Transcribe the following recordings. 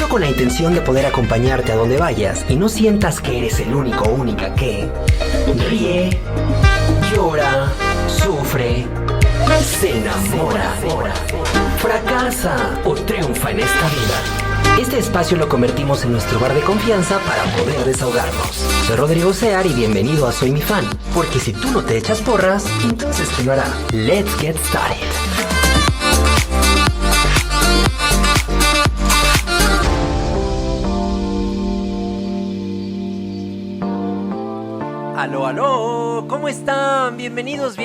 Solo con la intención de poder acompañarte a donde vayas y no sientas que eres el único o única que ríe, llora, sufre, se enamora, fracasa o triunfa en esta vida. Este espacio lo convertimos en nuestro bar de confianza para poder desahogarnos. Soy Rodrigo Sear y bienvenido a Soy Mi Fan, porque si tú no te echas porras, entonces ¿quién lo hará? Let's get started. Aló, aló, ¿cómo están? Bienvenidos y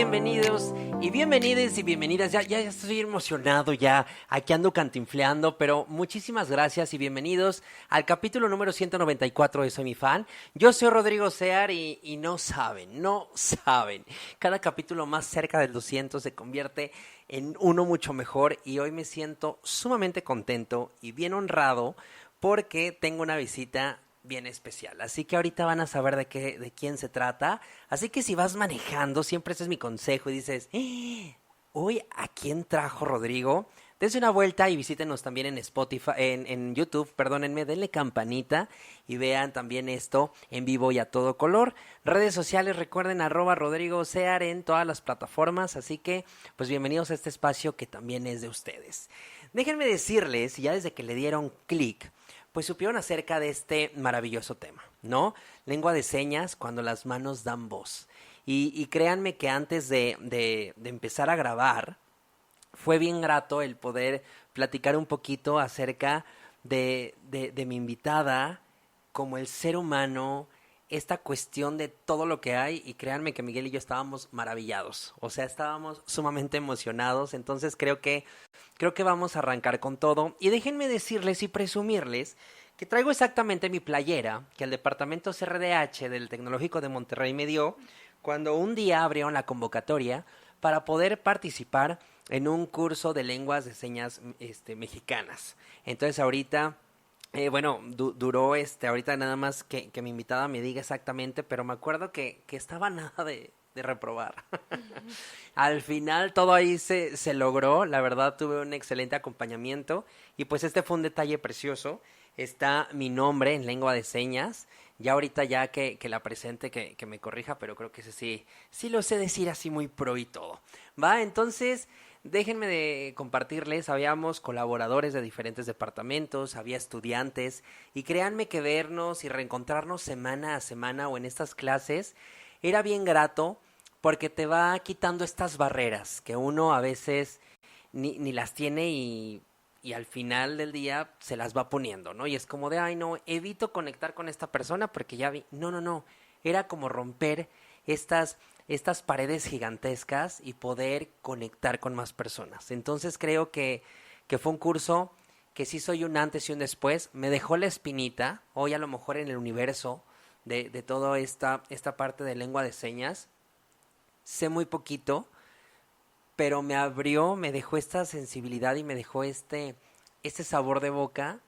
bienvenidas. Ya estoy emocionado, ya aquí ando cantinfleando, pero muchísimas gracias y bienvenidos al capítulo número 194 de Soy Mi Fan. Yo soy Rodrigo Sear y no saben. Cada capítulo más cerca del 200 se convierte en uno mucho mejor y hoy me siento sumamente contento y bien honrado porque tengo una visita bien especial, así que ahorita van a saber de quién se trata. Así que si vas manejando, siempre ese es mi consejo y dices, hoy ¿a quién trajo Rodrigo? Dense una vuelta y visítenos también en Spotify, en YouTube, perdónenme, denle campanita y vean también esto en vivo y a todo color. Redes sociales, recuerden @Rodrigo Sear en todas las plataformas, así que pues bienvenidos a este espacio que también es de ustedes. Déjenme decirles, ya desde que le dieron clic, pues supieron acerca de este maravilloso tema, ¿no? Lengua de señas cuando las manos dan voz. Y créanme que antes de empezar a grabar, fue bien grato el poder platicar un poquito acerca de mi invitada, como el ser humano, esta cuestión de todo lo que hay, y créanme que Miguel y yo estábamos maravillados, o sea, estábamos sumamente emocionados. Entonces creo que vamos a arrancar con todo, y déjenme decirles y presumirles que traigo exactamente mi playera que el departamento CRDH del Tecnológico de Monterrey me dio cuando un día abrieron la convocatoria para poder participar en un curso de lenguas de señas mexicanas. Entonces ahorita duró ahorita nada más que mi invitada me diga exactamente, pero me acuerdo que estaba nada de reprobar. Al final todo ahí se logró, la verdad tuve un excelente acompañamiento y pues este fue un detalle precioso. Está mi nombre en lengua de señas, ya ahorita ya que la presente que me corrija, pero creo que ese sí lo sé decir así muy pro y todo. ¿Va? Entonces déjenme de compartirles, habíamos colaboradores de diferentes departamentos, había estudiantes, y créanme que vernos y reencontrarnos semana a semana o en estas clases era bien grato porque te va quitando estas barreras que uno a veces ni las tiene y al final del día se las va poniendo, ¿no? Y es como de, ay no, evito conectar con esta persona porque ya vi, no, era como romper estas paredes gigantescas y poder conectar con más personas. Entonces creo que fue un curso que sí soy un antes y un después, me dejó la espinita, hoy a lo mejor en el universo de toda esta parte de lengua de señas, sé muy poquito, pero me abrió, me dejó esta sensibilidad y me dejó este sabor de boca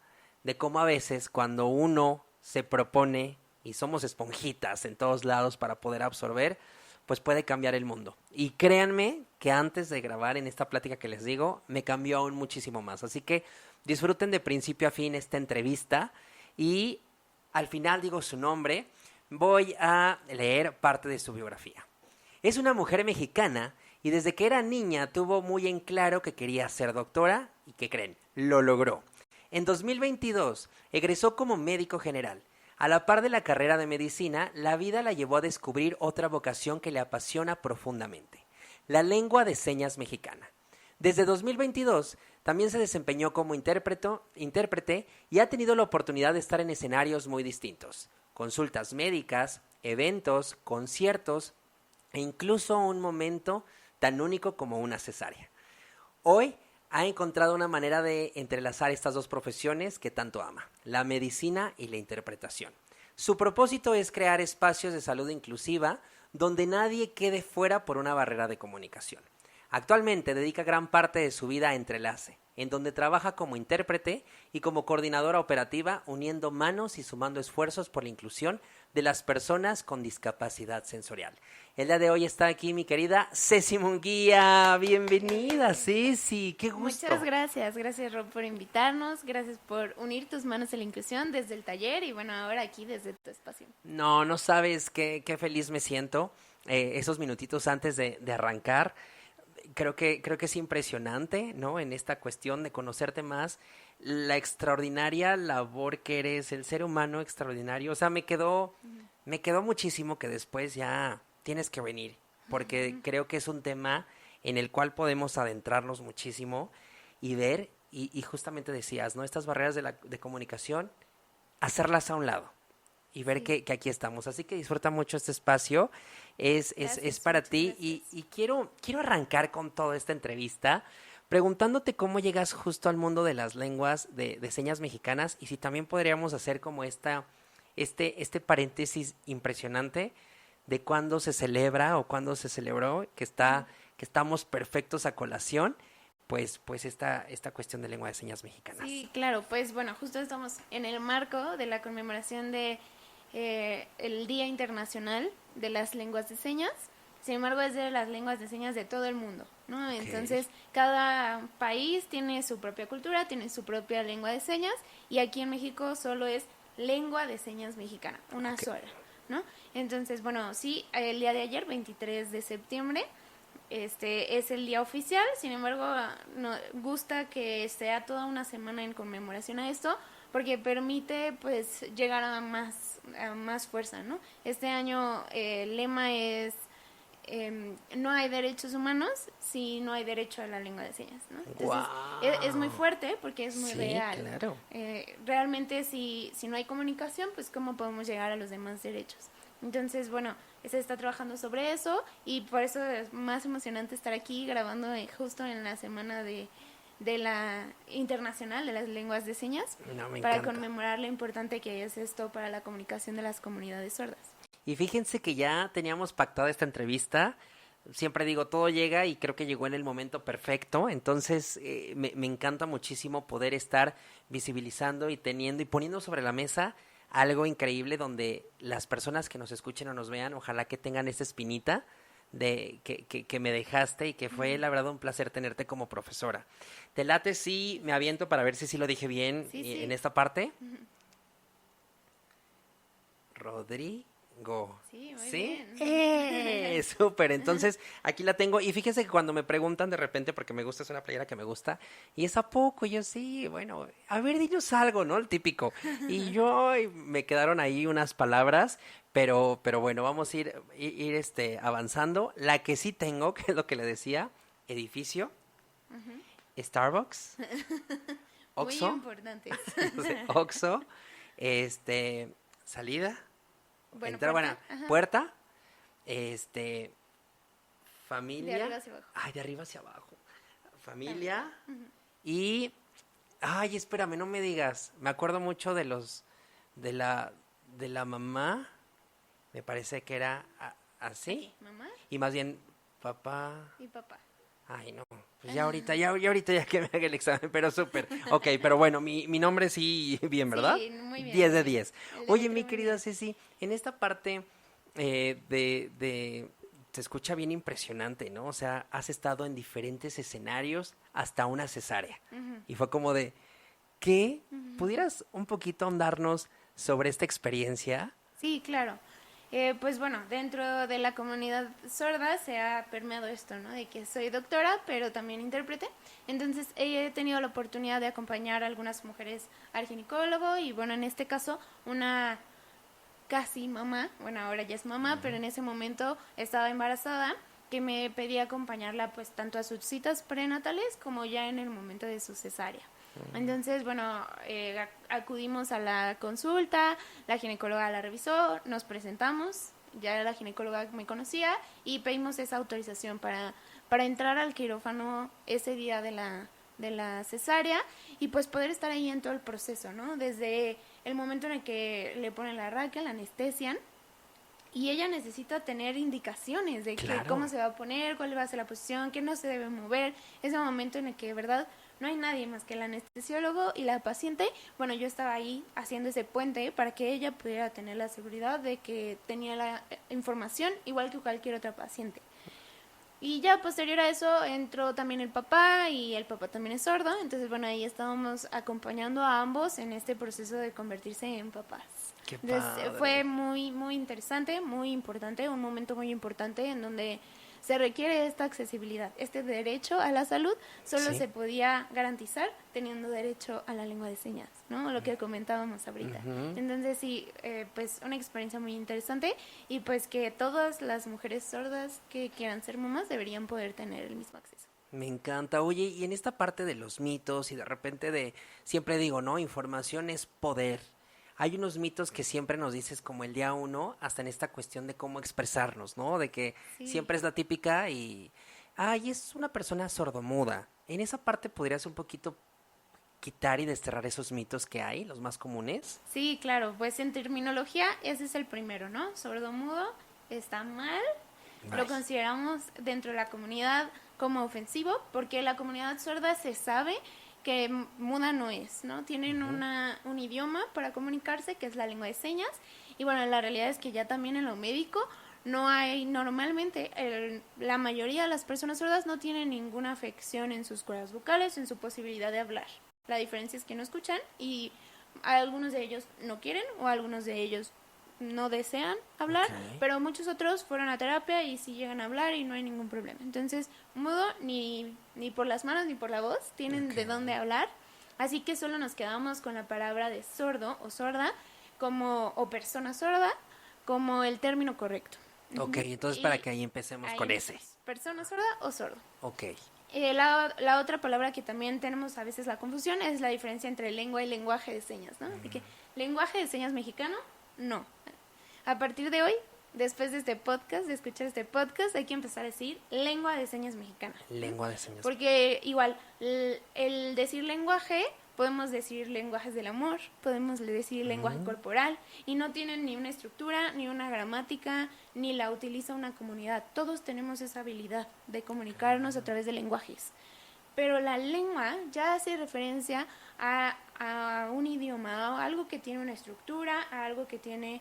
de cómo a veces cuando uno se propone y somos esponjitas en todos lados para poder absorber, pues puede cambiar el mundo. Y créanme que antes de grabar en esta plática que les digo, me cambió aún muchísimo más. Así que disfruten de principio a fin esta entrevista y al final digo su nombre, voy a leer parte de su biografía. Es una mujer mexicana y desde que era niña tuvo muy en claro que quería ser doctora y ¿qué creen? Lo logró. En 2022 egresó como médico general. A la par de la carrera de medicina, la vida la llevó a descubrir otra vocación que le apasiona profundamente, la lengua de señas mexicana. Desde 2022 también se desempeñó como intérprete y ha tenido la oportunidad de estar en escenarios muy distintos, consultas médicas, eventos, conciertos e incluso un momento tan único como una cesárea. Hoy ha encontrado una manera de entrelazar estas dos profesiones que tanto ama, la medicina y la interpretación. Su propósito es crear espacios de salud inclusiva donde nadie quede fuera por una barrera de comunicación. Actualmente dedica gran parte de su vida a Entrelace, en donde trabaja como intérprete y como coordinadora operativa, uniendo manos y sumando esfuerzos por la inclusión de las personas con discapacidad sensorial. El día de hoy está aquí mi querida Ceci Munguía. Bienvenida, Ceci, qué gusto. Muchas gracias Rob por invitarnos, gracias por unir tus manos a la inclusión desde el taller y bueno, ahora aquí desde tu espacio. No sabes qué feliz me siento esos minutitos antes de arrancar. Creo que es impresionante, ¿no? En esta cuestión de conocerte más, la extraordinaria labor que eres, el ser humano extraordinario. O sea, me quedó muchísimo que después ya tienes que venir, porque creo que es un tema en el cual podemos adentrarnos muchísimo y ver, y justamente decías, ¿no? Estas barreras de comunicación, hacerlas a un lado y ver que aquí estamos. Así que disfruta mucho este espacio, es para ti y quiero arrancar con toda esta entrevista preguntándote cómo llegas justo al mundo de las lenguas de señas mexicanas y si también podríamos hacer como este paréntesis impresionante de cuándo se celebra o cuándo se celebró, que estamos perfectos a colación, pues esta cuestión de lengua de señas mexicanas. Sí, claro, pues bueno, justo estamos en el marco de la conmemoración de el Día Internacional de las Lenguas de Señas. Sin embargo, es de las lenguas de señas de todo el mundo, ¿no? Okay. Entonces, cada país tiene su propia cultura, tiene su propia lengua de señas, y aquí en México solo es lengua de señas mexicana, una sola, ¿no? Entonces, bueno, sí, el día de ayer, 23 de septiembre, es el día oficial. Sin embargo, nos gusta que sea toda una semana en conmemoración a esto, porque permite pues llegar a más fuerza, ¿no? Este año el lema es no hay derechos humanos si no hay derecho a la lengua de señas, ¿no? Entonces, wow. es muy fuerte porque es muy real. Claro. Realmente si no hay comunicación, pues ¿cómo podemos llegar a los demás derechos? Entonces, bueno, se está trabajando sobre eso y por eso es más emocionante estar aquí grabando justo en la semana de la internacional de las lenguas de señas, para conmemorar lo importante que es esto para la comunicación de las comunidades sordas. Y fíjense que ya teníamos pactada esta entrevista. Siempre digo, todo llega y creo que llegó en el momento perfecto. Entonces me encanta muchísimo poder estar visibilizando y teniendo y poniendo sobre la mesa algo increíble donde las personas que nos escuchen o nos vean, ojalá que tengan esa espinita de que me dejaste y que fue la verdad un placer tenerte como profesora. ¿Te late si me aviento para ver si sí lo dije bien en esta parte? Rodrigo. Sí, muy bien. Súper, entonces aquí la tengo y fíjense que cuando me preguntan de repente, porque me gusta, es una playera que me gusta, y es a poco, y yo sí, bueno, a ver, dinos algo, ¿no? El típico. Y me quedaron ahí unas palabras, pero bueno, vamos a ir avanzando. La que sí tengo, que es lo que le decía, edificio, Starbucks, Oxxo. Muy importantes. Oxxo, salida. Bueno, puerta, familia. De arriba hacia abajo. Ay, de arriba hacia abajo. Familia. Y, espérame, no me digas. Me acuerdo mucho de de la mamá. Me parece que era así. Aquí, mamá. Y más bien, papá. Y papá. Ay, no. Pues ya ahorita ya que me haga el examen, pero súper. Ok, pero bueno, mi nombre sí, bien, ¿verdad? Sí, muy bien. 10 de 10. Oye, mi querida Ceci, en esta parte se escucha bien impresionante, ¿no? O sea, has estado en diferentes escenarios hasta una cesárea. Y fue como de, ¿qué? ¿Pudieras un poquito ahondarnos sobre esta experiencia? Sí, claro. Pues bueno, dentro de la comunidad sorda se ha permeado esto, ¿no? De que soy doctora, pero también intérprete. Entonces he tenido la oportunidad de acompañar a algunas mujeres al ginecólogo y bueno, en este caso una casi mamá, bueno ahora ya es mamá, pero en ese momento estaba embarazada, que me pedía acompañarla pues tanto a sus citas prenatales como ya en el momento de su cesárea. Entonces, bueno, acudimos a la consulta, la ginecóloga la revisó, nos presentamos, ya la ginecóloga me conocía y pedimos esa autorización para entrar al quirófano ese día de la cesárea y pues poder estar ahí en todo el proceso, ¿no? Desde el momento en el que le ponen la raquia, la anestesian y ella necesita tener indicaciones de que Claro. cómo se va a poner, cuál va a ser la posición, qué no se debe mover. Ese momento en el que de verdad no hay nadie más que el anestesiólogo y la paciente. Bueno, yo estaba ahí haciendo ese puente para que ella pudiera tener la seguridad de que tenía la información igual que cualquier otra paciente. Y ya posterior a eso entró también el papá y el papá también es sordo, entonces bueno, ahí estábamos acompañando a ambos en este proceso de convertirse en papás. Qué Entonces padre. fue muy, muy interesante, muy importante, un momento muy importante en donde se requiere esta accesibilidad, este derecho a la salud solo Sí. se podía garantizar teniendo derecho a la lengua de señas, ¿no? Lo que comentábamos ahorita. Ujú. Entonces sí, pues una experiencia muy interesante y pues que todas las mujeres sordas que quieran ser mamás deberían poder tener el mismo acceso. Me encanta. Oye, y en esta parte de los mitos y de repente siempre digo, ¿no? Información es poder. Hay unos mitos que siempre nos dices como el día uno, hasta en esta cuestión de cómo expresarnos, ¿no? De que Sí. siempre es la típica ay, es una persona sordomuda. En esa parte podrías un poquito quitar y desterrar esos mitos que hay, los más comunes. Sí, claro, pues en terminología ese es el primero, ¿no? Sordomudo está mal, lo Ay. consideramos dentro de la comunidad como ofensivo porque la comunidad sorda se sabe que muda no es, ¿no? Tienen un idioma para comunicarse que es la lengua de señas y bueno, la realidad es que ya también en lo médico no hay normalmente, la mayoría de las personas sordas no tienen ninguna afección en sus cuerdas vocales, en su posibilidad de hablar. La diferencia es que no escuchan y algunos de ellos no quieren o algunos de ellos no desean hablar, Ok. pero muchos otros fueron a terapia y sí llegan a hablar y no hay ningún problema. Entonces, mudo ni por las manos ni por la voz tienen Ok. de dónde hablar, así que solo nos quedamos con la palabra de sordo o sorda como o persona sorda como el término correcto. Ok, entonces para Y que ahí empecemos ahí con ese. empezamos. Persona sorda o sordo. Ok. La otra palabra que también tenemos a veces la confusión es la diferencia entre lengua y lenguaje de señas, ¿no? Así que lenguaje de señas mexicano, no. A partir de hoy, después de este podcast, de escuchar este podcast, hay que empezar a decir lengua de señas mexicana. Lengua de señas. Porque igual, el decir lenguaje, podemos decir lenguajes del amor, podemos decir lenguaje corporal, y no tienen ni una estructura, ni una gramática, ni la utiliza una comunidad. Todos tenemos esa habilidad de comunicarnos a través de lenguajes. Pero la lengua ya hace referencia a un idioma, a algo que tiene una estructura, a algo que tiene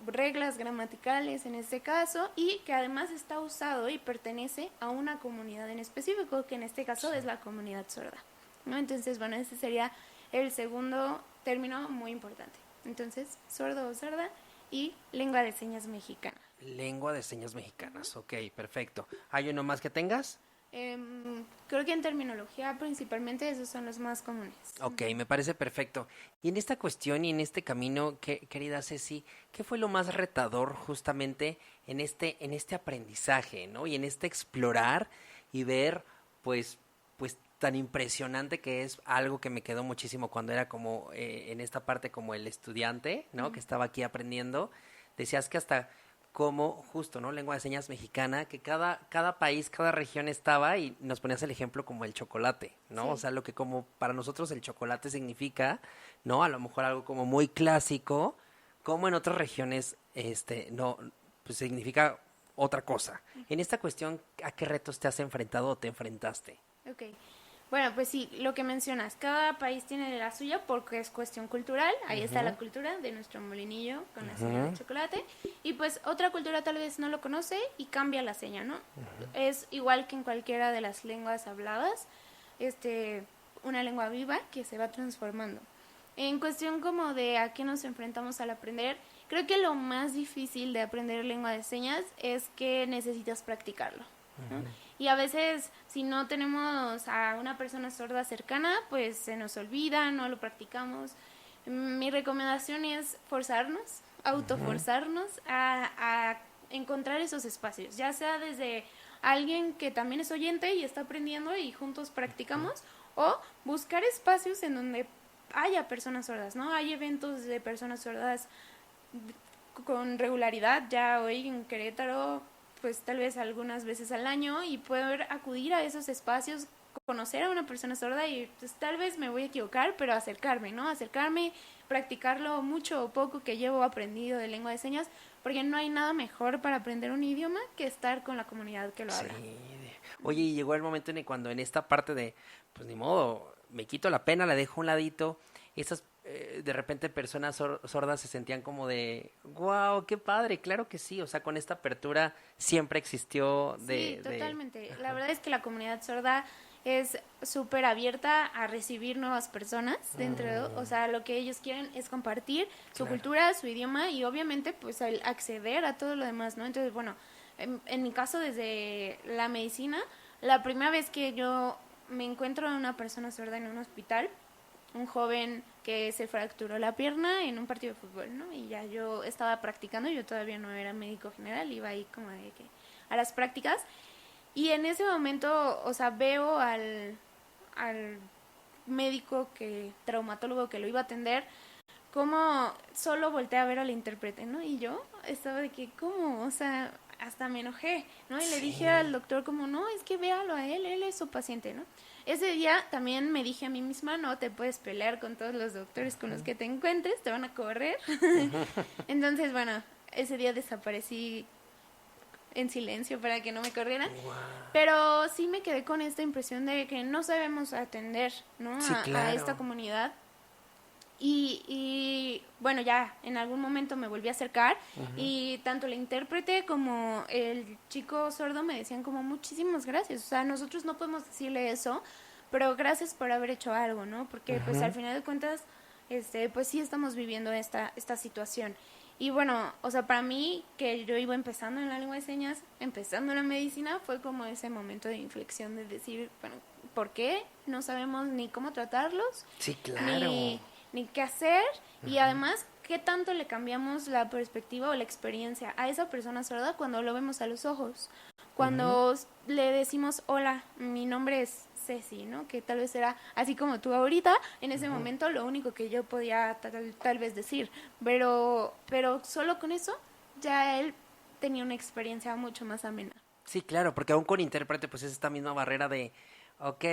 reglas gramaticales en este caso y que además está usado y pertenece a una comunidad en específico, que en este caso es la comunidad sorda, ¿no? Entonces, bueno, ese sería el segundo término muy importante. Entonces, sordo o sorda y lengua de señas mexicana. Lengua de señas mexicanas. Ok, perfecto. ¿Hay uno más que tengas? Creo que en terminología principalmente esos son los más comunes. Ok, me parece perfecto. Y en esta cuestión y en este camino, querida Ceci, ¿qué fue lo más retador justamente en este aprendizaje, ¿no? Y en este explorar y ver, pues tan impresionante que es algo que me quedó muchísimo cuando era como en esta parte como el estudiante, ¿no? Que estaba aquí aprendiendo. Decías que hasta como justo, ¿no? Lengua de señas mexicana, que cada país, cada región estaba y nos ponías el ejemplo como el chocolate, ¿no? Sí. O sea, lo que como para nosotros el chocolate significa, ¿no? A lo mejor algo como muy clásico, como en otras regiones, no, pues significa otra cosa. En esta cuestión, ¿a qué retos te has enfrentado o te enfrentaste? Ok. Bueno, pues sí, lo que mencionas, cada país tiene la suya porque es cuestión cultural, ahí está la cultura de nuestro molinillo con la seña de chocolate, y pues otra cultura tal vez no lo conoce y cambia la seña, ¿no? Es igual que en cualquiera de las lenguas habladas, una lengua viva que se va transformando. En cuestión como de a qué nos enfrentamos al aprender, creo que lo más difícil de aprender lengua de señas es que necesitas practicarlo, ¿no? Y a veces, si no tenemos a una persona sorda cercana, pues se nos olvida, no lo practicamos. Mi recomendación es forzarnos, autoforzarnos a encontrar esos espacios, ya sea desde alguien que también es oyente y está aprendiendo y juntos practicamos, o buscar espacios en donde haya personas sordas, ¿no? Hay eventos de personas sordas con regularidad, ya hoy en Querétaro pues tal vez algunas veces al año y poder acudir a esos espacios conocer a una persona sorda y pues tal vez me voy a equivocar, pero acercarme, ¿no? Acercarme, practicarlo mucho o poco que llevo aprendido de lengua de señas, porque no hay nada mejor para aprender un idioma que estar con la comunidad que lo Sí. habla. Oye, y llegó el momento en el cuando en esta parte de, pues ni modo, me quito la pena, la dejo a un ladito, esas de repente personas sordas se sentían como de, wow, qué padre, claro que sí, o sea, con esta apertura siempre existió Sí, de... totalmente. La verdad es que la comunidad sorda es súper abierta a recibir nuevas personas dentro, o sea, lo que ellos quieren es compartir su Claro. cultura, su idioma y obviamente pues el acceder a todo lo demás, ¿no? Entonces, bueno, en mi caso desde la medicina, la primera vez que yo me encuentro a una persona sorda en un hospital, un joven que se fracturó la pierna en un partido de fútbol, ¿no? Y ya yo estaba practicando, yo todavía no era médico general, iba ahí como de que a las prácticas y en ese momento, o sea, veo al médico traumatólogo que lo iba a atender, como solo volteé a ver al intérprete, ¿no? Y yo estaba de que, ¿cómo? O sea, hasta me enojé, ¿no? Y le dije Sí. al doctor como, no, es que véalo a él es su paciente, ¿no? Ese día también me dije a mí misma, no te puedes pelear con todos los doctores con los que te encuentres, te van a correr. Entonces, bueno, ese día desaparecí en silencio para que no me corrieran. Wow. Pero sí me quedé con esta impresión de que no sabemos atender, ¿no? Sí, A esta claro. comunidad. Y bueno, ya en algún momento me volví a acercar y tanto el intérprete como el chico sordo me decían como muchísimas gracias. O sea, nosotros no podemos decirle eso, pero gracias por haber hecho algo, ¿no? Porque pues al final de cuentas, pues sí estamos viviendo esta situación. Y bueno, o sea, para mí, que yo iba empezando en la lengua de señas, empezando en la medicina, fue como ese momento de inflexión de decir, bueno, ¿por qué? No sabemos ni cómo tratarlos, Sí, claro. ni, ni qué hacer, y además, ¿qué tanto le cambiamos la perspectiva o la experiencia a esa persona sorda cuando lo vemos a los ojos? Cuando le decimos, hola, mi nombre es Ceci, ¿no? Que tal vez era así como tú ahorita, en ese momento lo único que yo podía tal vez decir, pero solo con eso ya él tenía una experiencia mucho más amena. Sí, claro, porque aún con intérprete pues es esta misma barrera de, ok,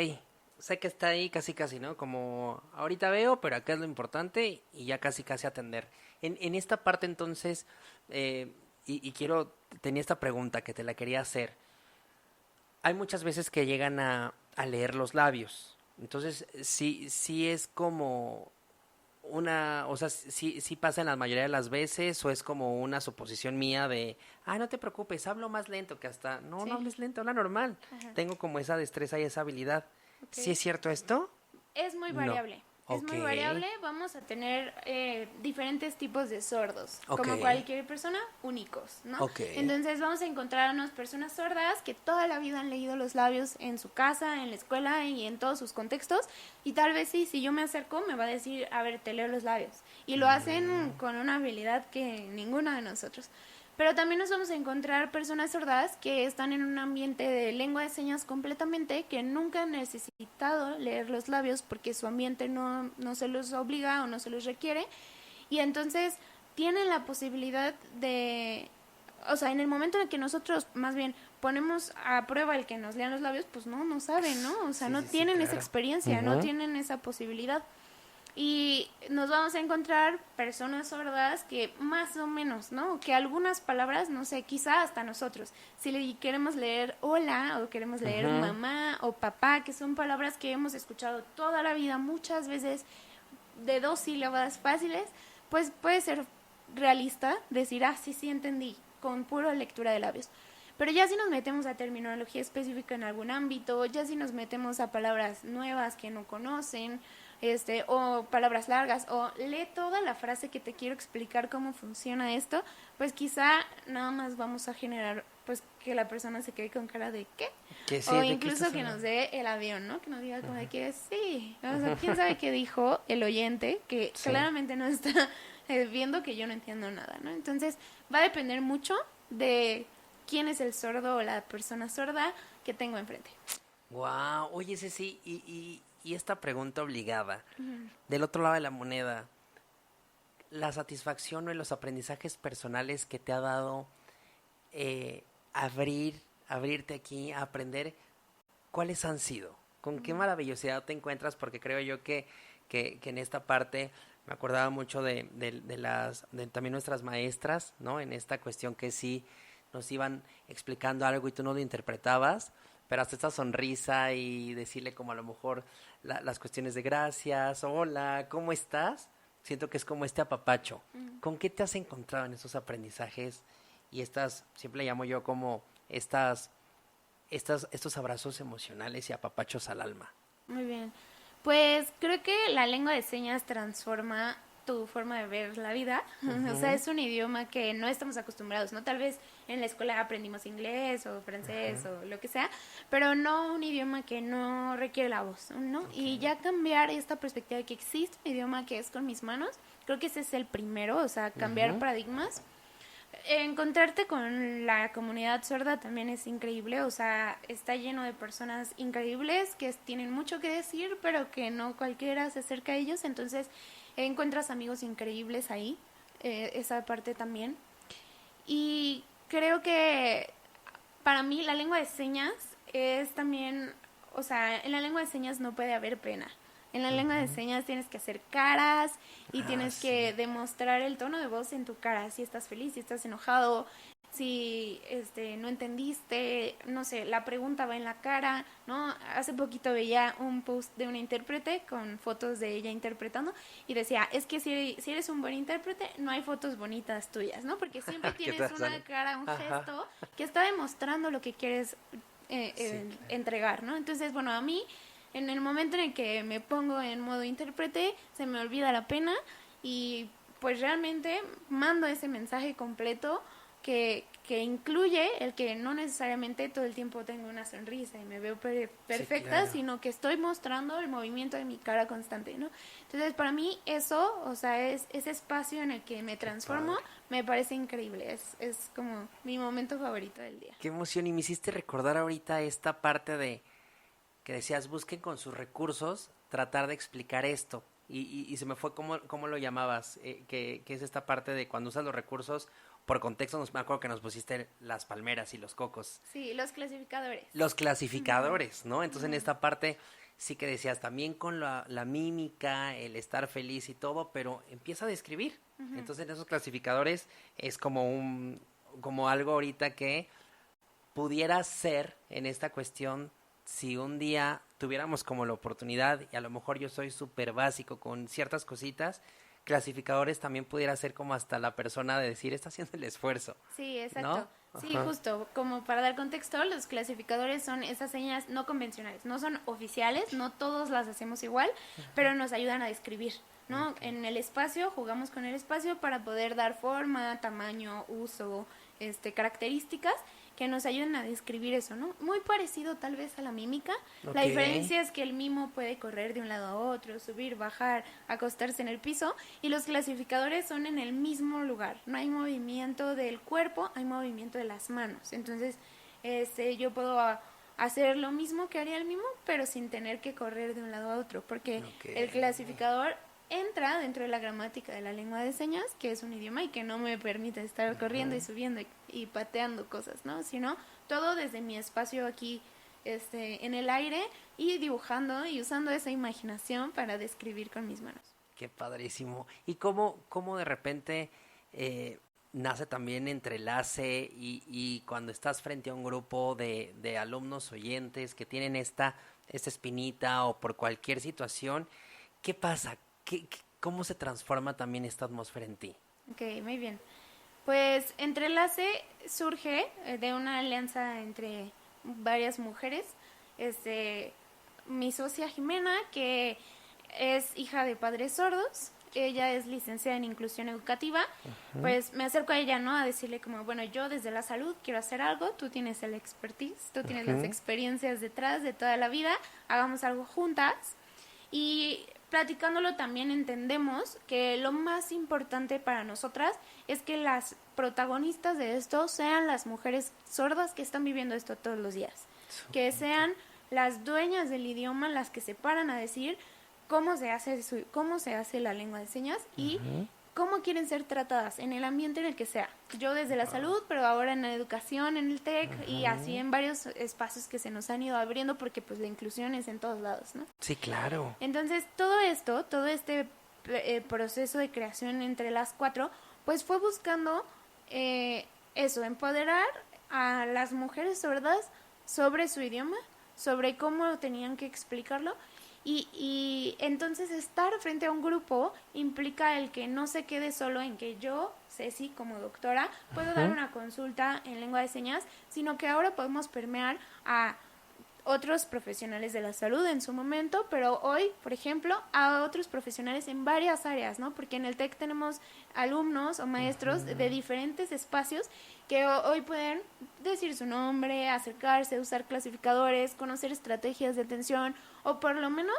sé que está ahí casi casi, ¿no? Como ahorita veo, pero acá es lo importante y ya casi casi atender. En esta parte entonces, tenía esta pregunta que te la quería hacer. Hay muchas veces que llegan a leer los labios, entonces sí, sí es como una, o sea, sí, sí pasa en la mayoría de las veces o es como una suposición mía de, no te preocupes, hablo más lento que hasta, no, no Sí, hables lento, habla normal. ajá, Tengo como esa destreza y esa habilidad. ¿Sí ok. es cierto esto? Es muy No. variable. Es Ok, muy variable. Vamos a tener diferentes tipos de sordos, ok, como cualquier persona, únicos, ¿no? ok. Entonces vamos a encontrar unas personas sordas que toda la vida han leído los labios en su casa, en la escuela y en todos sus contextos. Y tal vez sí, si yo me acerco, me va a decir, a ver, te leo los labios. Y lo hacen con una habilidad que ninguno de nosotros. Pero también nos vamos a encontrar personas sordas que están en un ambiente de lengua de señas completamente, que nunca han necesitado leer los labios porque su ambiente no se los obliga o no se los requiere. Y entonces tienen la posibilidad de, o sea, en el momento en el que nosotros más bien ponemos a prueba el que nos lean los labios, pues no saben, ¿no? O sea, Sí, no sí, sí, tienen esa claro. experiencia, no Ujú. tienen esa posibilidad. Y nos vamos a encontrar personas sordas que más o menos, ¿no? Que algunas palabras, no sé, quizá hasta nosotros, si le queremos leer hola o queremos leer Ujú. mamá o papá, que son palabras que hemos escuchado toda la vida, muchas veces de dos sílabas fáciles, pues puede ser realista decir, sí, sí, entendí, con pura lectura de labios. Pero ya si nos metemos a terminología específica en algún ámbito, ya si nos metemos a palabras nuevas que no conocen, o palabras largas, o lee toda la frase que te quiero explicar cómo funciona esto, pues quizá nada más vamos a generar pues que la persona se quede con cara de ¿qué? ¿Qué O sí? ¿De qué incluso estás que nos hablando? dé el avión, ¿no? Que nos diga como de que sí. O sea, quién sabe qué dijo el oyente, que Sí. claramente no está viendo que yo no entiendo nada, ¿no? Entonces va a depender mucho de quién es el sordo o la persona sorda que tengo enfrente. Wow, oye, Ceci, y esta pregunta obligada, del otro lado de la moneda, la satisfacción o los aprendizajes personales que te ha dado abrirte aquí a aprender, ¿cuáles han sido? con qué maravillosidad te encuentras, porque creo yo que en esta parte me acordaba mucho de también nuestras maestras, ¿no? En esta cuestión que sí nos iban explicando algo y tú no lo interpretabas, pero hasta esta sonrisa y decirle como a lo mejor las cuestiones de gracias, hola, ¿cómo estás? Siento que es como este apapacho. ¿Con qué te has encontrado en esos aprendizajes y siempre le llamo yo como estos abrazos emocionales y apapachos al alma? Muy bien. Pues creo que la lengua de señas transforma tu forma de ver la vida. O sea, es un idioma que no estamos acostumbrados, ¿no? Tal vez en la escuela aprendimos inglés o francés o lo que sea, pero no un idioma que no requiere la voz, ¿no? Y ya cambiar esta perspectiva de que existe un idioma que es con mis manos, creo que ese es el primero, o sea, cambiar paradigmas. Encontrarte con la comunidad sorda también es increíble, o sea, está lleno de personas increíbles que tienen mucho que decir, pero que no cualquiera se acerca a ellos, entonces encuentras amigos increíbles ahí, esa parte también. Y creo que para mí la lengua de señas es también, o sea, en la lengua de señas no puede haber pena. En la lengua de señas tienes que hacer caras y tienes que demostrar el tono de voz en tu cara, si estás feliz, si estás enojado, si no entendiste, no sé, la pregunta va en la cara, ¿no? Hace poquito veía un post de una intérprete con fotos de ella interpretando y decía, es que si eres un buen intérprete, no hay fotos bonitas tuyas, ¿no? Porque siempre tienes una cara, un gesto que está demostrando lo que quieres entregar, ¿no? Entonces, bueno, a mí en el momento en el que me pongo en modo intérprete, se me olvida la pena y pues realmente mando ese mensaje completo que incluye el que no necesariamente todo el tiempo tengo una sonrisa y me veo perfecta, sí, claro, sino que estoy mostrando el movimiento de mi cara constante, ¿no? Entonces, para mí eso, o sea, ese espacio en el que me transformo, me parece increíble, es como mi momento favorito del día. Qué emoción, y me hiciste recordar ahorita esta parte de que decías, busquen con sus recursos tratar de explicar esto. Y se me fue cómo lo llamabas, que es esta parte de cuando usas los recursos, por contexto, me acuerdo que nos pusiste las palmeras y los cocos. Sí, los clasificadores. Los clasificadores, ¿no? Entonces en esta parte sí que decías, también con la mímica, el estar feliz y todo, pero empieza a describir. Entonces en esos clasificadores es como algo ahorita que pudiera ser en esta cuestión. Si un día tuviéramos como la oportunidad, y a lo mejor yo soy súper básico con ciertas cositas, clasificadores también pudiera ser como hasta la persona de decir, está haciendo el esfuerzo. Sí, exacto. ¿No? Sí, justo, como para dar contexto, los clasificadores son esas señas no convencionales, no son oficiales, no todos las hacemos igual, pero nos ayudan a describir, ¿no? En el espacio, jugamos con el espacio para poder dar forma, tamaño, uso, características que nos ayuden a describir eso, ¿no? Muy parecido tal vez a la mímica. La diferencia es que el mimo puede correr de un lado a otro, subir, bajar, acostarse en el piso, y los clasificadores son en el mismo lugar. No hay movimiento del cuerpo, hay movimiento de las manos. Entonces, yo puedo hacer lo mismo que haría el mimo, pero sin tener que correr de un lado a otro, porque el clasificador entra dentro de la gramática de la lengua de señas, que es un idioma y que no me permite estar corriendo y subiendo y pateando cosas, ¿no? Sino todo desde mi espacio aquí en el aire y dibujando y usando esa imaginación para describir con mis manos. Qué padrísimo. ¿Y cómo de repente nace también entrelace y cuando estás frente a un grupo de alumnos oyentes que tienen esta espinita o por cualquier situación, ¿qué pasa? ¿Cómo se transforma también esta atmósfera en ti? Ok, muy bien. Pues Entrelace surge de una alianza entre varias mujeres. Mi socia Jimena, que es hija de padres sordos, ella es licenciada en inclusión educativa, pues me acerco a ella, ¿no? A decirle como, bueno, yo desde la salud quiero hacer algo, tú tienes el expertise, tú tienes las experiencias detrás de toda la vida, hagamos algo juntas. Y platicándolo también entendemos que lo más importante para nosotras es que las protagonistas de esto sean las mujeres sordas que están viviendo esto todos los días. Que sean las dueñas del idioma las que se paran a decir cómo se hace la lengua de señas y cómo quieren ser tratadas en el ambiente en el que sea. Yo desde la salud, pero ahora en la educación, en el TEC y así en varios espacios que se nos han ido abriendo porque pues la inclusión es en todos lados, ¿no? Sí, claro. Entonces todo esto, todo este proceso de creación entre las cuatro, pues fue buscando eso, empoderar a las mujeres sordas sobre su idioma, sobre cómo tenían que explicarlo. Y entonces estar frente a un grupo implica el que no se quede solo en que yo, Ceci, como doctora, puedo dar una consulta en lengua de señas, sino que ahora podemos permear a otros profesionales de la salud en su momento, pero hoy, por ejemplo, a otros profesionales en varias áreas, ¿no? Porque en el TEC tenemos alumnos o maestros de diferentes espacios que hoy pueden decir su nombre, acercarse, usar clasificadores, conocer estrategias de atención o por lo menos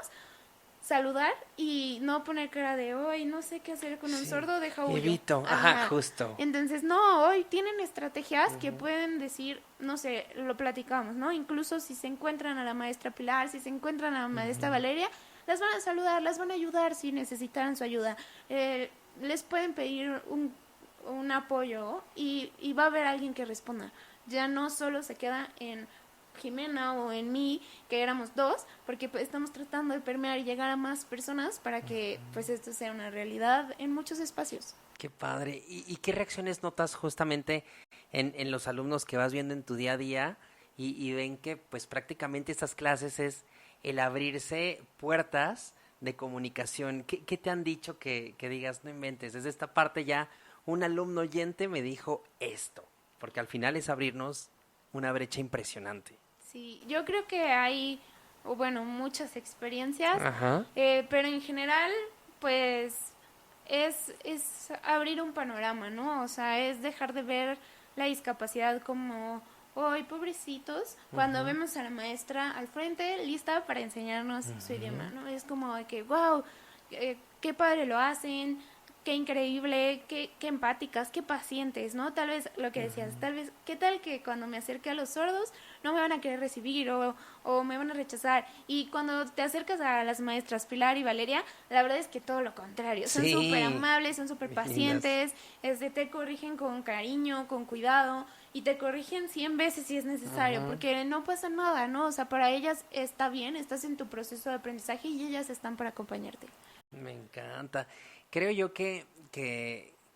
saludar y no poner cara de hoy no sé qué hacer con un sordo, deja huyo. Evito, ajá, justo. Entonces, no, hoy tienen estrategias que pueden decir, no sé, lo platicamos, ¿no? Incluso si se encuentran a la maestra Pilar, si se encuentran a la maestra Valeria, las van a saludar, las van a ayudar si necesitaran su ayuda. Les pueden pedir un apoyo y va a haber alguien que responda. Ya no solo se queda en Jimena o en mí, que éramos dos, porque pues, estamos tratando de permear y llegar a más personas para que pues esto sea una realidad en muchos espacios. Qué padre. ¿Y qué reacciones notas justamente en los alumnos que vas viendo en tu día a día y ven que pues prácticamente estas clases es el abrirse puertas de comunicación? ¿Qué te han dicho que digas, no inventes? Desde esta parte ya un alumno oyente me dijo esto, porque al final es abrirnos una brecha impresionante. Sí, yo creo que hay, bueno, muchas experiencias, Ajá. pero en general, pues, es abrir un panorama, ¿no? O sea, es dejar de ver la discapacidad como, ¡ay, pobrecitos! Cuando vemos a la maestra al frente, lista para enseñarnos su idioma, ¿no? Es como de que, wow, qué padre lo hacen, qué increíble, qué empáticas, qué pacientes, ¿no? Tal vez lo que decías, tal vez, ¿qué tal que cuando me acerque a los sordos no me van a querer recibir o me van a rechazar? Y cuando te acercas a las maestras Pilar y Valeria, la verdad es que todo lo contrario, son Sí. súper amables, son súper pacientes, te corrigen con cariño, con cuidado y te corrigen 100 veces si es necesario, porque no pasa nada, ¿no? O sea, para ellas está bien, estás en tu proceso de aprendizaje y ellas están para acompañarte. Me encanta. Creo yo que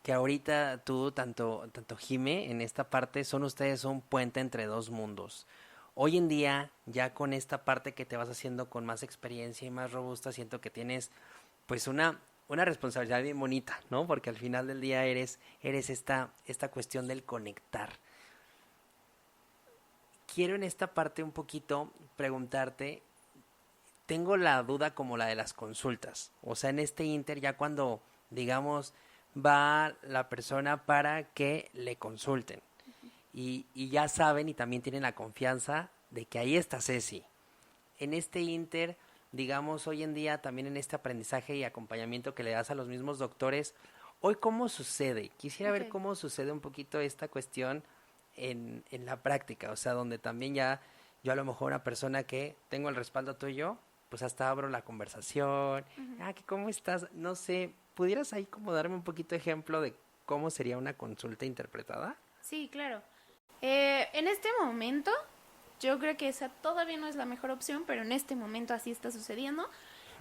ahorita tú, tanto Jime, en esta parte, son ustedes un puente entre dos mundos. Hoy en día, ya con esta parte que te vas haciendo con más experiencia y más robusta, siento que tienes pues una responsabilidad bien bonita, ¿no? Porque al final del día eres esta cuestión del conectar. Quiero en esta parte un poquito preguntarte, tengo la duda como la de las consultas. O sea, en este inter ya cuando, digamos, va la persona para que le consulten. Y ya saben y también tienen la confianza de que ahí está Ceci. En este inter, digamos, hoy en día también en este aprendizaje y acompañamiento que le das a los mismos doctores, hoy cómo sucede. Quisiera ver cómo sucede un poquito esta cuestión en la práctica. O sea, donde también ya yo a lo mejor una persona que tengo el respaldo tuyo, pues hasta abro la conversación, que ¿cómo estás? No sé, ¿pudieras ahí como darme un poquito de ejemplo de cómo sería una consulta interpretada? Sí, claro. En este momento, yo creo que esa todavía no es la mejor opción, pero en este momento así está sucediendo.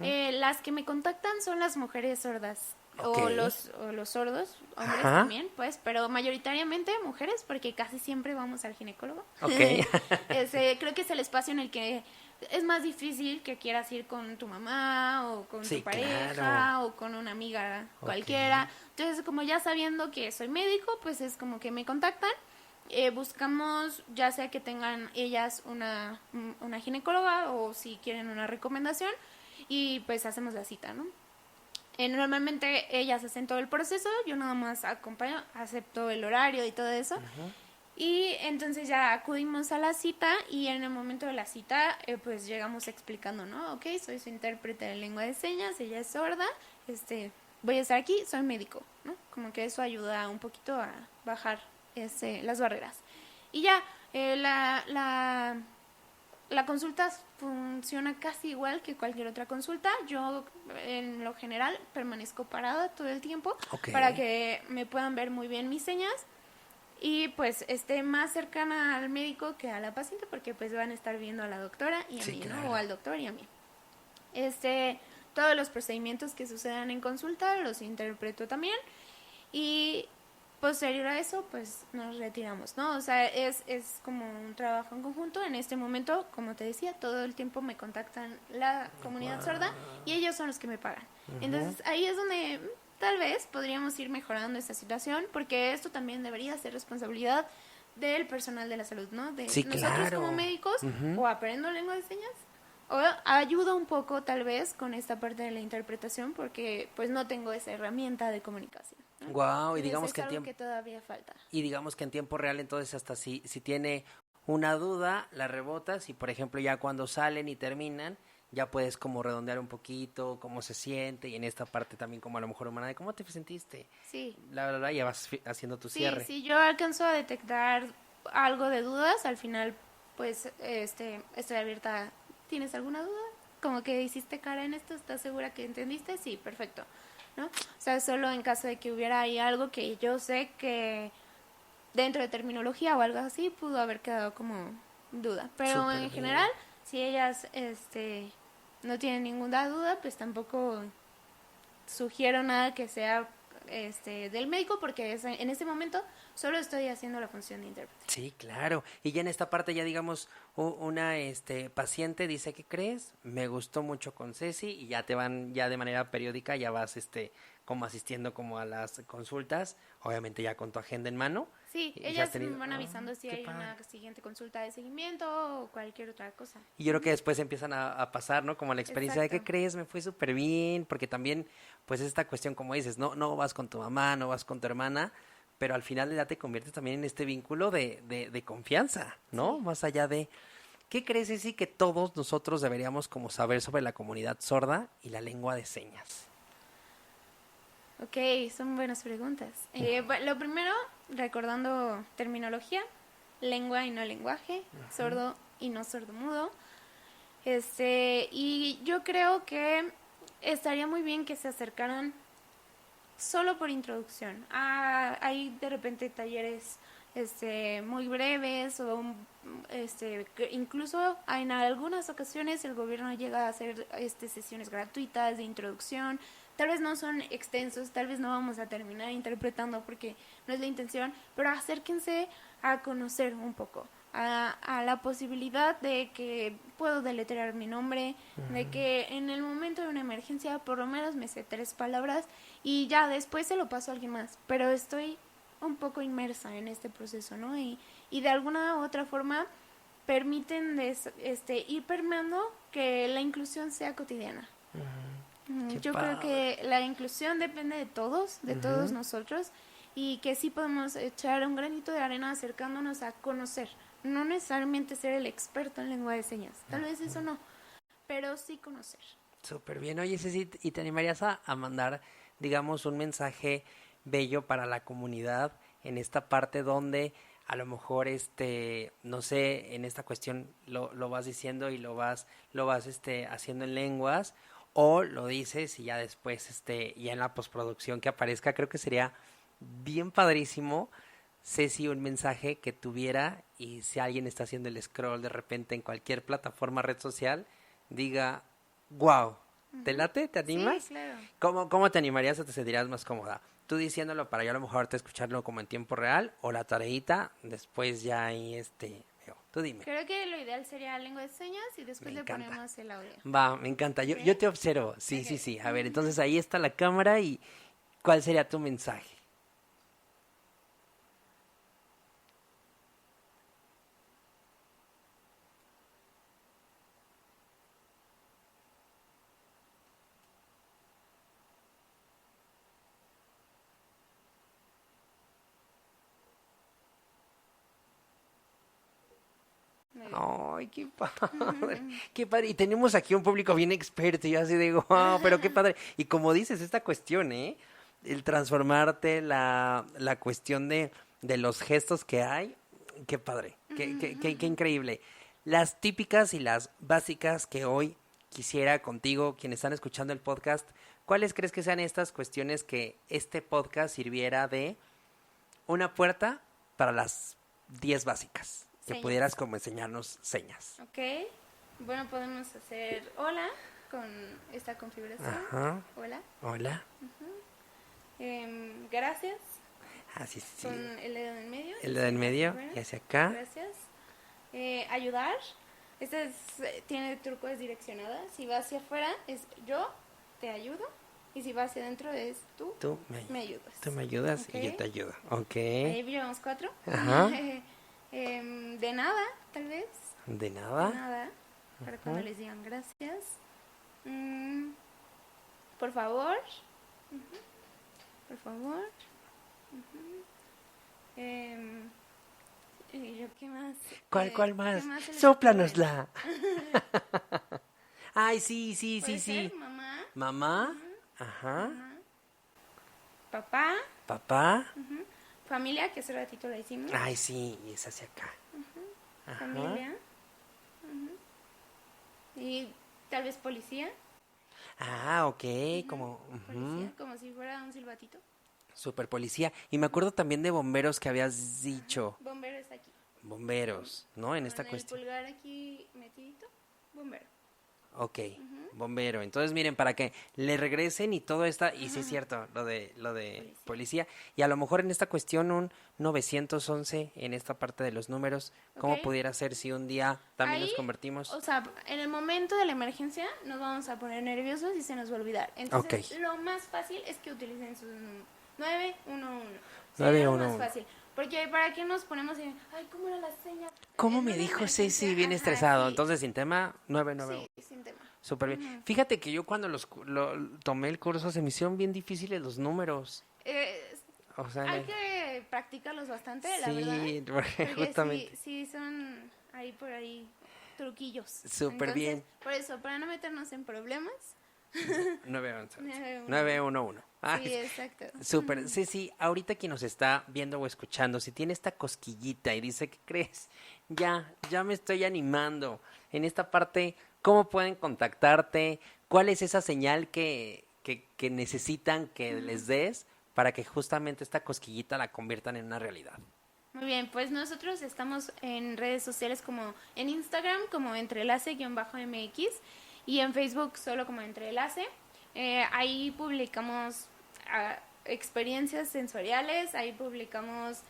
Las que me contactan son las mujeres sordas o los sordos, hombres también, pues, pero mayoritariamente mujeres, porque casi siempre vamos al ginecólogo. Creo que es el espacio en el que es más difícil que quieras ir con tu mamá o con tu pareja o con una amiga cualquiera. Entonces, como ya sabiendo que soy médico, pues es como que me contactan. Buscamos ya sea que tengan ellas una ginecóloga o si quieren una recomendación y pues hacemos la cita, ¿no? Normalmente ellas hacen todo el proceso, yo nada más acompaño, acepto el horario y todo eso. Y entonces ya acudimos a la cita y en el momento de la cita pues llegamos explicando, ¿no? Ok, soy su intérprete de lengua de señas, ella es sorda, voy a estar aquí, soy médico, ¿no? Como que eso ayuda un poquito a bajar las barreras. Y ya, la la consulta funciona casi igual que cualquier otra consulta. Yo, en lo general, permanezco parada todo el tiempo para que me puedan ver muy bien mis señas y pues esté más cercana al médico que a la paciente, porque pues van a estar viendo a la doctora y a mí, claro. ¿no? O al doctor y a mí. Todos los procedimientos que sucedan en consulta los interpreto también y posterior a eso pues nos retiramos, ¿no? O sea, es como un trabajo en conjunto. En este momento, como te decía, todo el tiempo me contactan la comunidad sorda y ellos son los que me pagan. Entonces ahí es donde tal vez podríamos ir mejorando esta situación, porque esto también debería ser responsabilidad del personal de la salud, ¿no? De nosotros como médicos, o aprendo lengua de señas, o ayuda un poco tal vez con esta parte de la interpretación, porque pues no tengo esa herramienta de comunicación, ¿no? Wow, y Entonces, digamos es que en algo tiempo que todavía falta. y digamos que en tiempo real, entonces hasta si tiene una duda, la rebotas y por ejemplo ya cuando salen y terminan, ya puedes como redondear un poquito cómo se siente y en esta parte también como a lo mejor humana de cómo te sentiste. Sí. La verdad ya vas haciendo tu cierre. Sí, yo alcanzo a detectar algo de dudas, al final pues estoy abierta. ¿Tienes alguna duda? Como que hiciste cara en esto, ¿estás segura que entendiste? Sí, perfecto, ¿no? O sea, solo en caso de que hubiera ahí algo que yo sé que dentro de terminología o algo así pudo haber quedado como duda. Pero Súper en bien. general, si ellas no tienen ninguna duda, pues tampoco sugiero nada que sea del médico, porque en ese momento solo estoy haciendo la función de intérprete. Sí, claro. Y ya en esta parte ya digamos una paciente dice, ¿qué crees? Me gustó mucho con Ceci y ya te van ya de manera periódica, ya vas como asistiendo como a las consultas, obviamente ya con tu agenda en mano. Sí, Y ya has ellas me tenido, van avisando si qué hay padre. una siguiente consulta de seguimiento o cualquier otra cosa. Y yo creo que después empiezan a pasar, ¿no? Como la experiencia de, ¿qué Exacto. crees? Me fue súper bien, porque también, pues esta cuestión, como dices, no vas con tu mamá, no vas con tu hermana, pero al final ya te conviertes también en este vínculo de confianza, ¿no? Sí. Más allá de, ¿qué crees, Ceci, que todos nosotros deberíamos como saber sobre la comunidad sorda y la lengua de señas? Ok, son buenas preguntas. Lo primero, recordando terminología, lengua y no lenguaje, sordo y no sordomudo. Y yo creo que estaría muy bien que se acercaran solo por introducción. Hay de repente talleres muy breves o que incluso en algunas ocasiones el gobierno llega a hacer sesiones gratuitas de introducción. Tal vez no son extensos, tal vez no vamos a terminar interpretando porque no es la intención, pero acérquense a conocer un poco, a la posibilidad de que puedo deletrear mi nombre, de que en el momento de una emergencia por lo menos me sé 3 palabras y ya después se lo paso a alguien más, pero estoy un poco inmersa en este proceso, ¿no? Y de alguna u otra forma permiten ir permeando que la inclusión sea cotidiana. Qué Yo creo padre. que la inclusión depende de todos nosotros, y que sí podemos echar un granito de arena acercándonos a conocer, no necesariamente ser el experto en lengua de señas, tal vez eso no, pero sí conocer. Súper bien. Oye, Ceci, ¿y te animarías a mandar, digamos, un mensaje bello para la comunidad en esta parte donde a lo mejor, no sé, en esta cuestión lo vas diciendo y lo vas haciendo en lenguas o lo dices y ya después, ya en la postproducción que aparezca? Creo que sería bien padrísimo, Ceci, un mensaje que tuviera y si alguien está haciendo el scroll de repente en cualquier plataforma, red social, diga, wow, ¿te late? ¿Te animas? Sí, claro. ¿Cómo te animarías o te sentirías más cómoda? ¿Tú diciéndolo para yo a lo mejor te escucharlo como en tiempo real o la tareita después ya ahí veo? Tú dime. Creo que lo ideal sería lengua de señas y después Me le encanta. ponemos el audio. Va, me encanta. Yo, ¿Ok? yo te observo. Sí, Ok. sí, sí. A ver, entonces ahí está la cámara y ¿cuál sería tu mensaje? Muy bien. Ay, qué padre, qué padre. Y tenemos aquí un público bien experto, y yo así digo, wow, pero qué padre. Y como dices, esta cuestión, el transformarte, la cuestión de los gestos que hay, qué padre, qué increíble. las típicas y las básicas que hoy quisiera contigo, quienes están escuchando el podcast, ¿cuáles crees que sean estas cuestiones que este podcast sirviera de una puerta para las 10 básicas? Que Señas. pudieras como enseñarnos señas. Ok. Bueno, podemos hacer hola con esta configuración. Ajá. Hola. Hola. Gracias. Ah, sí, sí. Con el dedo en medio. El dedo en medio Bueno, y hacia acá. Gracias. Ayudar. Este tiene trucos direccionadas. Si va hacia afuera es yo te ayudo. Y si va hacia adentro es tú Tú me ayudas. Tú me ayudas Ok. y yo te ayudo. Ok. Ahí llevamos 4. Ajá. De nada, tal vez. De De nada. nada. Para cuando les digan gracias. Por favor. Por favor. ¿Y yo qué más? ¿Cuál ¿Qué más? se les ocurre? Sóplanosla. Ay, sí, sí, Puede sí, sí. ser mamá, Mamá. Ajá. mamá, papá, Papá. familia, que hace ratito la hicimos. Ay, sí, y es hacia acá. Ajá. Familia. Y tal vez policía. Ah, ok, como Policía, como si fuera un silbatito. super policía. Y me acuerdo también de bomberos que habías dicho. Bombero está aquí. Bomberos, ¿no? En esta Con cuestión. el pulgar aquí metidito. Bombero. Ok, bombero. Entonces, miren, para que le regresen y todo está, y sí es cierto, lo de policía. Y a lo mejor en esta cuestión un 911 en esta parte de los números, ¿cómo Ok. pudiera ser si un día también nos Ahí, convertimos? O sea, en el momento de la emergencia nos vamos a poner nerviosos y se nos va a olvidar. Entonces, Ok. lo más fácil es que utilicen sus 911. 911. Lo más fácil. Porque para qué nos ponemos en, ay, ¿cómo era la seña? ¿Cómo En me una dijo emergencia, Ceci bien ajá, estresado? sí. Entonces, sin tema, 991. Sí, sin tema. Súper bien. Fíjate que yo cuando tomé el curso se me hicieron bien difíciles los números. O sea, Hay que practicarlos bastante, la sí, verdad. porque Porque justamente. sí son ahí por ahí truquillos. Súper Entonces, bien. Por eso, para no meternos en problemas. 911. 911. 911. Ay, Sí, exacto. súper. Sí, ahorita quien nos está viendo o escuchando, si tiene esta cosquillita y dice, ¿qué crees? Ya me estoy animando. En esta parte, ¿cómo pueden contactarte? ¿Cuál es esa señal que necesitan que les des para que justamente esta cosquillita la conviertan en una realidad? Muy bien, pues nosotros estamos en redes sociales como en Instagram como entrelace-mx y en Facebook solo como entrelace. Ahí publicamos experiencias sensoriales, ahí publicamos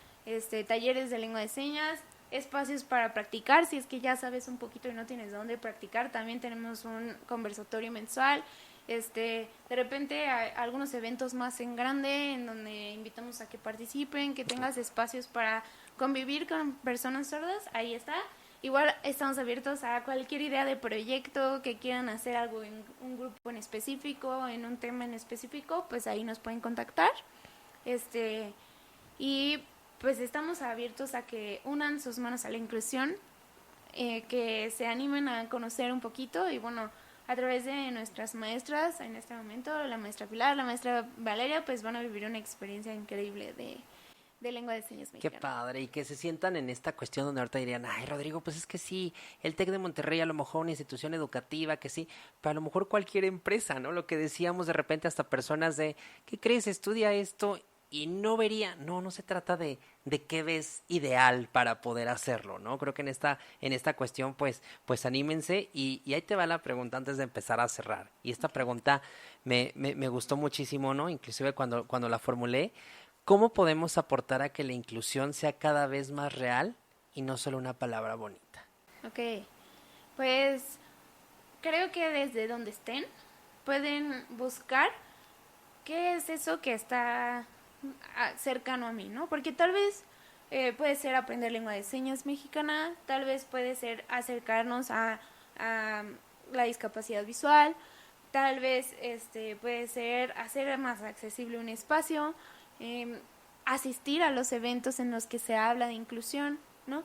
talleres de lengua de señas, espacios para practicar, si es que ya sabes un poquito y no tienes dónde practicar, también tenemos un conversatorio mensual. De repente hay algunos eventos más en grande en donde invitamos a que participen, que tengas espacios para convivir con personas sordas, ahí está. Igual estamos abiertos a cualquier idea de proyecto que quieran hacer algo en un grupo en específico, en un tema en específico, pues ahí nos pueden contactar. Y pues estamos abiertos a que unan sus manos a la inclusión, que se animen a conocer un poquito y bueno, a través de nuestras maestras, en este momento, la maestra Pilar, la maestra Valeria, pues van a vivir una experiencia increíble de lengua de señas Qué mexicana. padre, y que se sientan en esta cuestión donde ahorita dirían, ay, Rodrigo, pues es que sí, el TEC de Monterrey a lo mejor una institución educativa, que sí, pero a lo mejor cualquier empresa, ¿no? Lo que decíamos de repente hasta personas de, ¿qué crees? Estudia esto y no vería, no se trata de qué ves ideal para poder hacerlo, ¿no? Creo que en esta cuestión, pues anímense y ahí te va la pregunta antes de empezar a cerrar. Y esta pregunta me gustó muchísimo, ¿no? Inclusive cuando la formulé, ¿cómo podemos aportar a que la inclusión sea cada vez más real y no solo una palabra bonita? Ok, pues creo que desde donde estén pueden buscar qué es eso que está cercano a mí, ¿no? Porque tal vez puede ser aprender lengua de señas mexicana, tal vez puede ser acercarnos a la discapacidad visual, tal vez puede ser hacer más accesible un espacio, asistir a los eventos en los que se habla de inclusión, ¿no?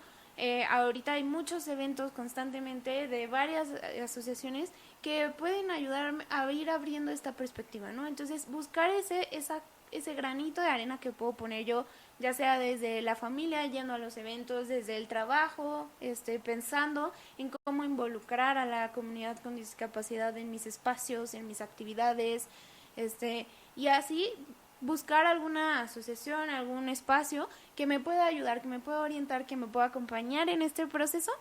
Ahorita hay muchos eventos constantemente de varias asociaciones que pueden ayudar a ir abriendo esta perspectiva, ¿no? Entonces, buscar ese granito de arena que puedo poner yo ya sea desde la familia, yendo a los eventos, desde el trabajo, pensando en cómo involucrar a la comunidad con discapacidad en mis espacios, en mis actividades, y así buscar alguna asociación, algún espacio que me pueda ayudar, que me pueda orientar, que me pueda acompañar en este proceso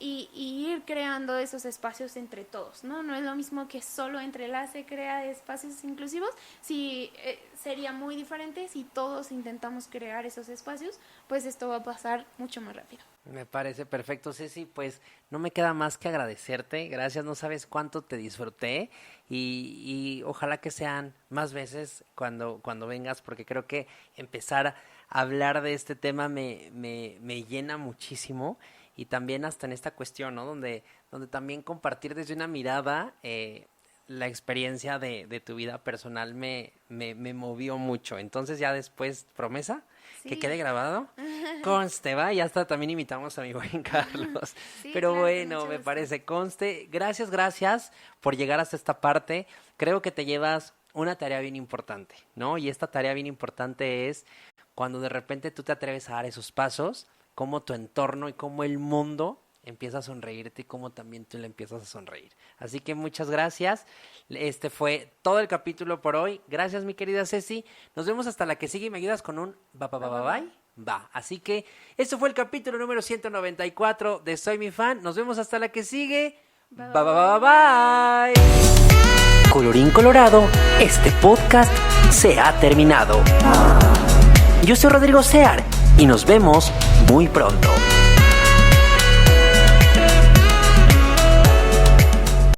y ir creando esos espacios entre todos, ¿no? No es lo mismo que solo Entrelace crea espacios inclusivos, sería muy diferente si todos intentamos crear esos espacios, pues esto va a pasar mucho más rápido. Me parece perfecto, Ceci, pues no me queda más que agradecerte, gracias, no sabes cuánto te disfruté y ojalá que sean más veces cuando vengas, porque creo que empezar a hablar de este tema me llena muchísimo y también hasta en esta cuestión, ¿no? Donde también compartir desde una mirada la experiencia de tu vida personal me movió mucho, entonces ya después, ¿promesa? Sí. Que quede grabado. Conste, va, y hasta también invitamos a mi buen Carlos. Sí, pero claro, bueno, me parece, conste. Gracias por llegar hasta esta parte. Creo que te llevas una tarea bien importante, ¿no? Y esta tarea bien importante es cuando de repente tú te atreves a dar esos pasos, cómo tu entorno y cómo el mundo empieza a sonreírte y cómo también tú le empiezas a sonreír. Así que muchas gracias. Este fue todo el capítulo por hoy. Gracias, mi querida Ceci. Nos vemos hasta la que sigue y me ayudas con un bye. Va. Así que esto fue el capítulo número 194 de Soy Mi Fan. Nos vemos hasta la que sigue. Bye. Colorín colorado, este podcast se ha terminado. Yo soy Rodrigo Sear y nos vemos muy pronto.